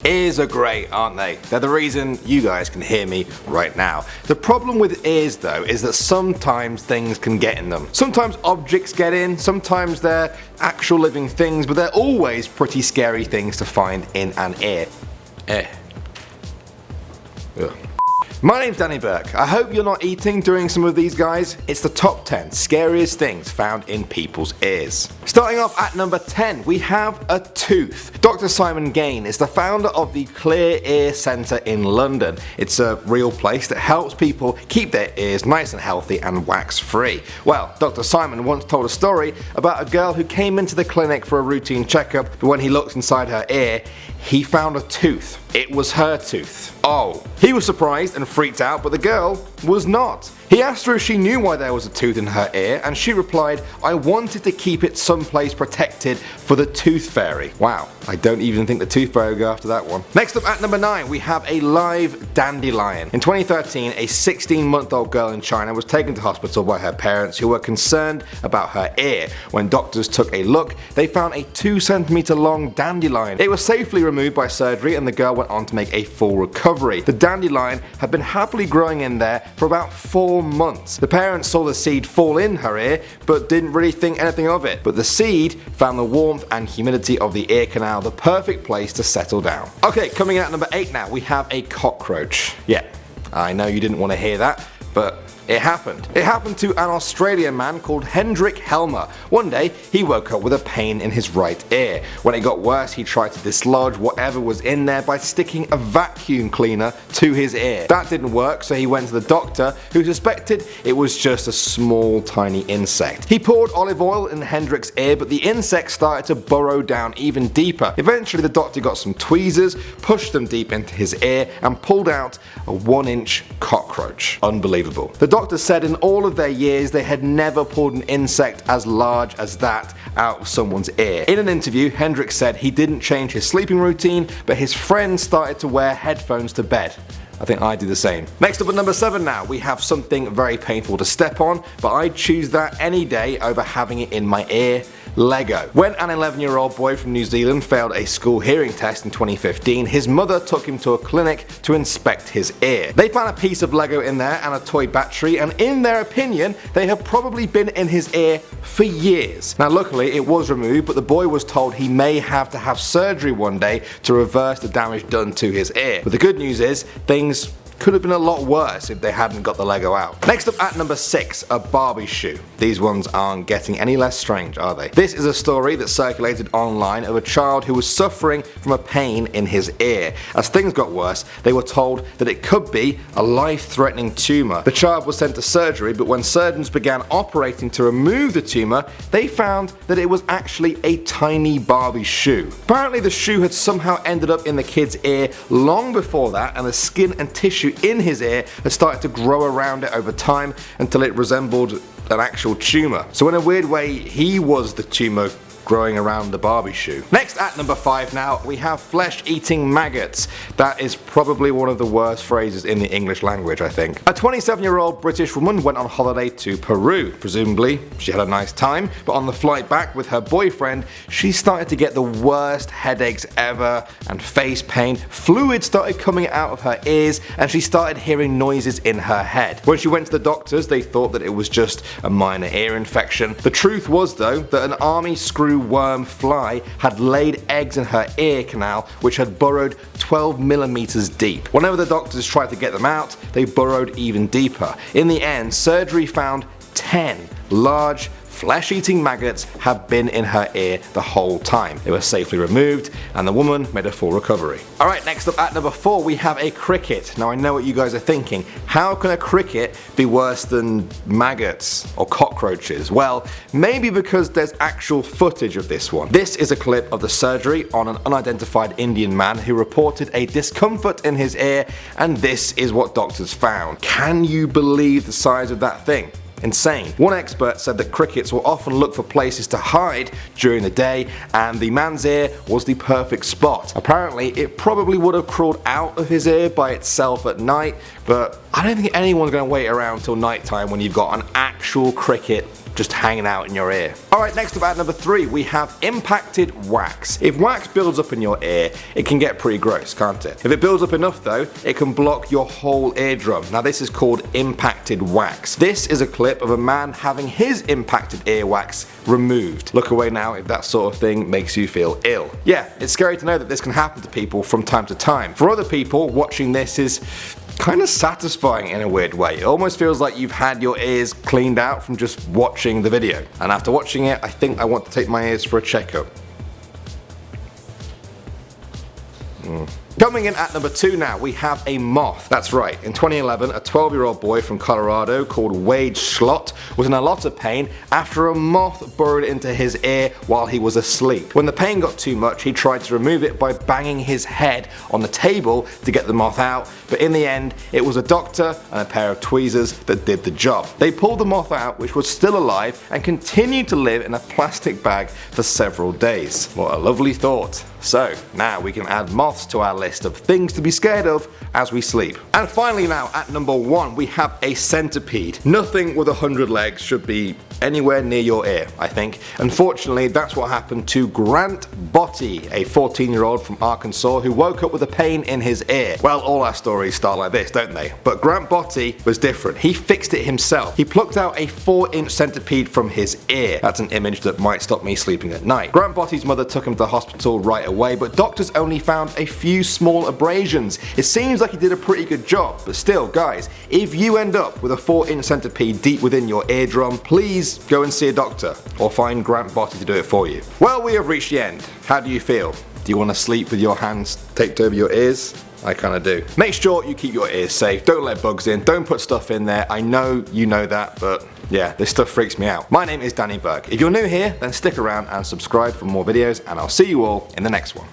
Ears are great, aren't they? They're the reason you guys can hear me right now. The problem with ears though is that sometimes things can get in them. Sometimes objects get in, sometimes they're actual living things, but they're always pretty scary things to find in an ear. Ugh. My name's Danny Burke. I hope you're not eating during some of these guys. It's the top 10 scariest things found in people's ears. Starting off at number 10, we have a tooth. Dr. Simon Gain is the founder of the Clear Ear Centre in London. It's a real place that helps people keep their ears nice and healthy and wax free. Well, Dr. Simon once told a story about a girl who came into the clinic for a routine checkup, but when he looked inside her ear, he found a tooth. It was her tooth. Oh. He was surprised and freaked out, but the girl was not. He asked her if she knew why there was a tooth in her ear, and she replied, "I wanted to keep it someplace protected for the tooth fairy." Wow, I don't even think the tooth fairy will go after that one. Next up at number 9, we have a live dandelion. In 2013, a 16-month-old girl in China was taken to hospital by her parents who were concerned about her ear. When doctors took a look, they found a 2 centimeter long dandelion. It was safely removed by surgery and the girl went on to make a full recovery. The dandelion had been happily growing in there for about 4 months. The parents saw the seed fall in her ear but didn't really think anything of it. But the seed found the warmth and humidity of the ear canal the perfect place to settle down. Okay, coming in at number 8 now, we have a cockroach. Yeah, I know you didn't want to hear that, but it happened. It happened to an Australian man called Hendrik Helmer. One day, he woke up with a pain in his right ear. When it got worse, he tried to dislodge whatever was in there by sticking a vacuum cleaner to his ear. That didn't work, so he went to the doctor, who suspected it was just a small, tiny insect. He poured olive oil in Hendrik's ear, but the insect started to burrow down even deeper. Eventually, the doctor got some tweezers, pushed them deep into his ear, and pulled out a 1-inch cockroach. Unbelievable. The doctor said in all of their years they had never pulled an insect as large as that out of someone's ear. In an interview, Hendrik said he didn't change his sleeping routine, but his friends started to wear headphones to bed. I think I do the same. Next up at number 7 now, we have something very painful to step on, but I'd choose that any day over having it in my ear. Lego. When an 11-year-old boy from New Zealand failed a school hearing test in 2015, his mother took him to a clinic to inspect his ear. They found a piece of Lego in there and a toy battery, and in their opinion, they have probably been in his ear for years. Now luckily it was removed, but the boy was told he may have to have surgery one day to reverse the damage done to his ear. But the good news is, things could have been a lot worse if they hadn't got the Lego out. Next up at number 6, a Barbie shoe. These ones aren't getting any less strange, are they? This is a story that circulated online of a child who was suffering from a pain in his ear. As things got worse, they were told that it could be a life-threatening tumour. The child was sent to surgery, but when surgeons began operating to remove the tumour, they found that it was actually a tiny Barbie shoe. Apparently the shoe had somehow ended up in the kid's ear long before that, and the skin and tissue in his ear had started to grow around it over time until it resembled an actual tumour. So in a weird way, he was the tumour growing around the Barbie shoe. Next at number 5 now, we have flesh-eating maggots. That is probably one of the worst phrases in the English language, I think. A 27-year-old British woman went on holiday to Peru. Presumably, she had a nice time, but on the flight back with her boyfriend, she started to get the worst headaches ever and face pain. Fluid started coming out of her ears and she started hearing noises in her head. When she went to the doctors, they thought that it was just a minor ear infection. The truth was though, that an army screw worm fly had laid eggs in her ear canal which had burrowed 12 millimeters deep. Whenever the doctors tried to get them out, they burrowed even deeper. In the end, surgery found 10 large flesh-eating maggots had been in her ear the whole time. They were safely removed and the woman made a full recovery. Alright, next up at number 4 we have a cricket. Now I know what you guys are thinking. How can a cricket be worse than maggots or cockroaches? Well, maybe because there's actual footage of this one. This is a clip of the surgery on an unidentified Indian man who reported a discomfort in his ear, and this is what doctors found. Can you believe the size of that thing? Insane. One expert said that crickets will often look for places to hide during the day, and the man's ear was the perfect spot. Apparently it probably would have crawled out of his ear by itself at night, but I don't think anyone's going to wait around till night time when you've got an actual cricket just hanging out in your ear. Alright, next up at number 3 we have impacted wax. If wax builds up in your ear, it can get pretty gross, can't it? If it builds up enough though, it can block your whole eardrum. Now this is called impacted wax. This is a clip of a man having his impacted earwax removed. Look away now if that sort of thing makes you feel ill. Yeah, it's scary to know that this can happen to people from time to time. For other people, watching this is kind of satisfying in a weird way. It almost feels like you've had your ears cleaned out from just watching the video. And after watching it, I think I want to take my ears for a checkup. Coming in at number 2 now, we have a moth. That's right, in 2011 a 12-year-old boy from Colorado called Wade Schlott was in a lot of pain after a moth burrowed into his ear while he was asleep. When the pain got too much, he tried to remove it by banging his head on the table to get the moth out, but in the end it was a doctor and a pair of tweezers that did the job. They pulled the moth out, which was still alive and continued to live in a plastic bag for several days. What a lovely thought. So now we can add moths to our list of things to be scared of as we sleep. And finally now at number 1 we have a centipede. Nothing with 100 legs should be anywhere near your ear, I think. Unfortunately that's what happened to Grant Botti, a 14-year-old from Arkansas who woke up with a pain in his ear. Well, all our stories start like this, don't they? But Grant Botti was different. He fixed it himself. He plucked out a 4-inch centipede from his ear. That's an image that might stop me sleeping at night. Grant Botti's mother took him to the hospital right away, but doctors only found a few small abrasions. It seems like he did a pretty good job, but still guys, if you end up with a 4-inch centipede deep within your eardrum, please go and see a doctor or find Grant Botti to do it for you. Well, we have reached the end. How do you feel? Do you want to sleep with your hands taped over your ears? I kinda do. Make sure you keep your ears safe, don't let bugs in, don't put stuff in there. I know you know that, but yeah, this stuff freaks me out. My name is Danny Burke. If you're new here, then stick around and subscribe for more videos, and I'll see you all in the next one.